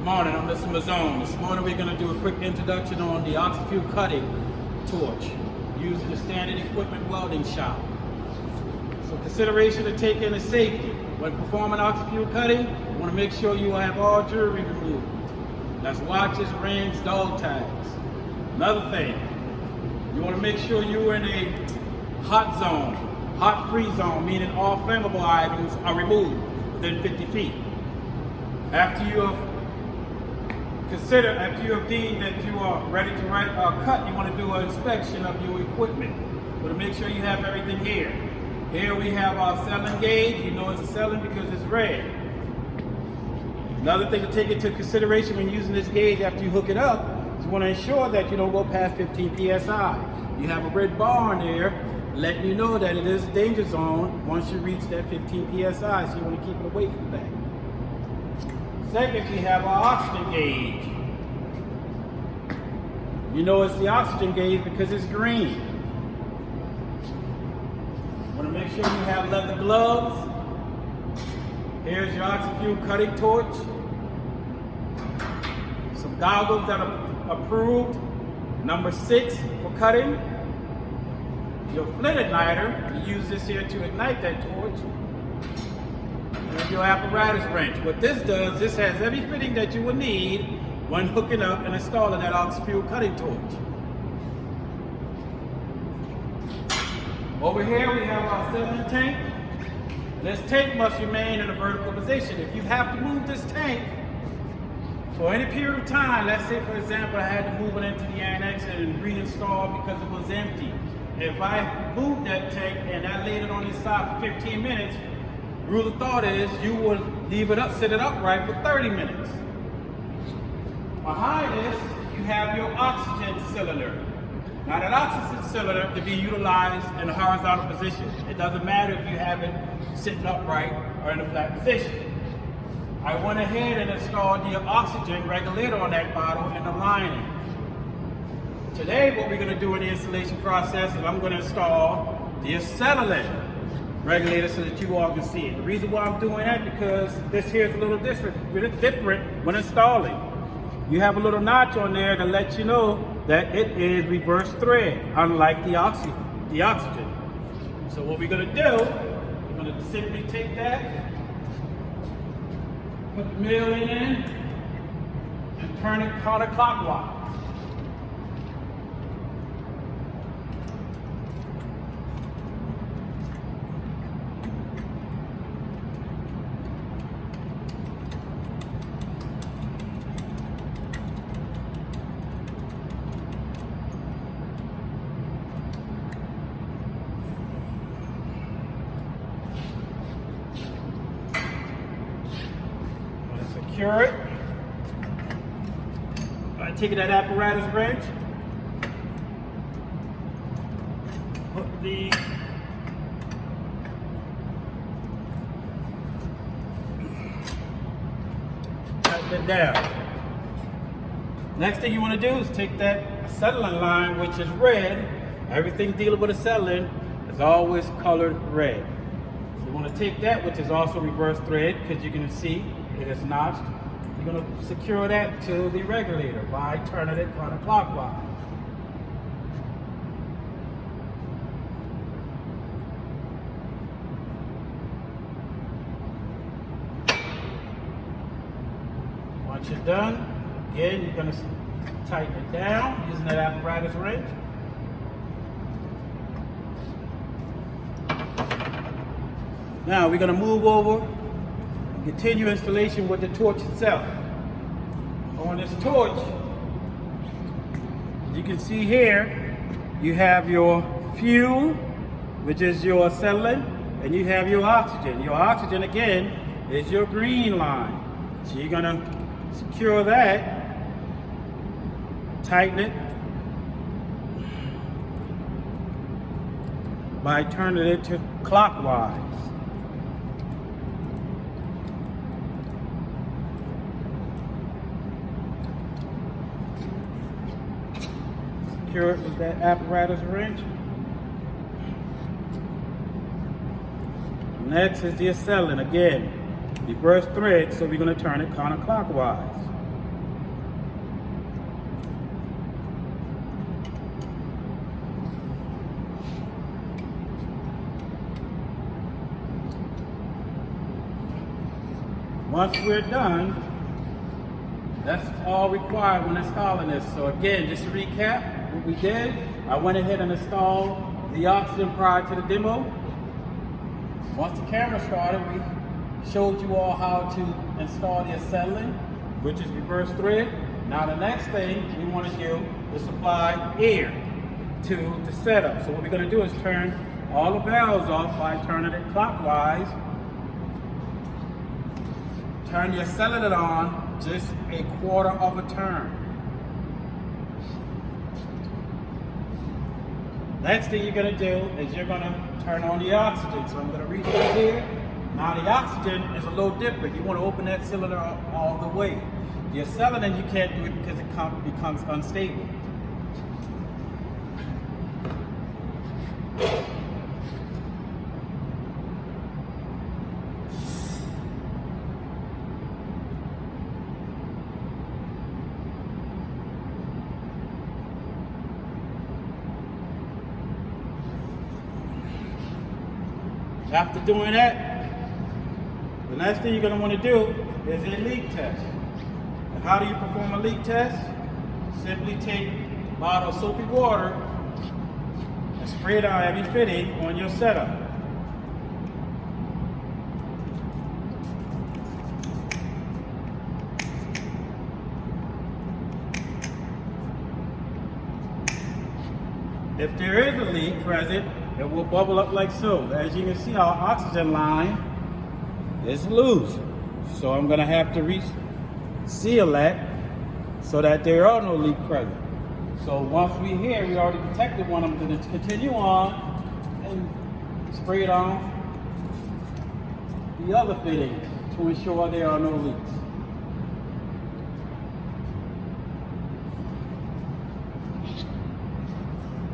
Good morning, I'm Mr. Mazone. This morning we're going to do a quick introduction on the Oxy-Fuel cutting torch used in the standard equipment welding shop. So consideration to take in is safety. When performing Oxy-Fuel cutting, you want to make sure you have all jewelry removed. That's watches, rings, dog tags. Another thing, you want to make sure you're in a hot zone, hot-free zone, meaning all flammable items are removed within 50 feet. After you have deemed that you are ready to cut, you want to do an inspection of your equipment. You want to make sure you have everything here. Here we have our acetylene gauge. You know it's acetylene because it's red. Another thing to take into consideration when using this gauge after you hook it up is you want to ensure that you don't go past 15 psi. You have a red bar on there letting you know that it is a danger zone once you reach that 15 psi, so you want to keep it away from that. Second, we have our oxygen gauge. You know it's the oxygen gauge because it's green. Want to make sure you have leather gloves. Here's your Oxy-Fuel cutting torch. Some goggles that are approved. Number 6 for cutting. Your flint igniter, you use this here to ignite that torch. And your apparatus wrench. What this does, this has every fitting that you will need when hooking up and installing that Oxy-Fuel cutting torch. Over here we have our acetylene tank. This tank must remain in a vertical position. If you have to move this tank for any period of time, let's say for example I had to move it into the annex and reinstall because it was empty. If I moved that tank and I laid it on this side for 15 minutes, rule of thought is you would leave it up, sit it upright for 30 minutes. Behind this, you have your oxygen cylinder. Now that oxygen cylinder can be utilized in a horizontal position. It doesn't matter if you have it sitting upright or in a flat position. I went ahead and installed the oxygen regulator on that bottle and the lining. Today, what we're going to do in the installation process is I'm going to install the acetylene regulator so that you all can see it. The reason why I'm doing that because this here is a little different when installing. You have a little notch on there to let you know that it is reverse thread, unlike the oxygen. So what we're going to do, we're going to simply take that, put the mill in, and turn it counterclockwise. Secure it. I take that apparatus wrench, tighten it down. Next thing you want to do is take that acetylene line, which is red. Everything dealing with acetylene is always colored red. So you want to take that, which is also reverse thread, because you can see it is notched. You're going to secure that to the regulator by turning it counterclockwise. Once you're done, again, you're going to tighten it down using that apparatus wrench. Now we're going to move over and continue installation with the torch itself. On this torch, you can see here, you have your fuel, which is your acetylene, and you have your oxygen. Your oxygen, again, is your green line. So you're going to secure that, tighten it by turning it to clockwise. Secure it with that apparatus wrench. Next is the acetylene. Again, reverse thread, so we're going to turn it counterclockwise. once we're done, that's all required when installing this. So again, just to recap what we did, I went ahead and installed the oxygen prior to the demo. Once the camera started, we showed you all how to install the acetylene, which is reverse thread. Now the next thing we want to do is apply air to the setup. So what we're going to do is turn all the valves off by turning it clockwise. Turn the acetylene on just a quarter of a turn. Next thing you're going to do is you're going to turn on the oxygen. So I'm going to reach right here. Now the oxygen is a little different. You want to open that cylinder up all the way. The acetylene you can't do it because it becomes unstable. After doing that, the next thing you're going to want to do is a leak test. And how do you perform a leak test? Simply take a bottle of soapy water and spray it on every fitting on your setup. If there is a leak present, it will bubble up like so. As you can see, our oxygen line is loose. So I'm going to have to reseal that so that there are no leaks present. So once we're here, we already protected one. I'm going to continue on and spray it on the other fitting to ensure there are no leaks.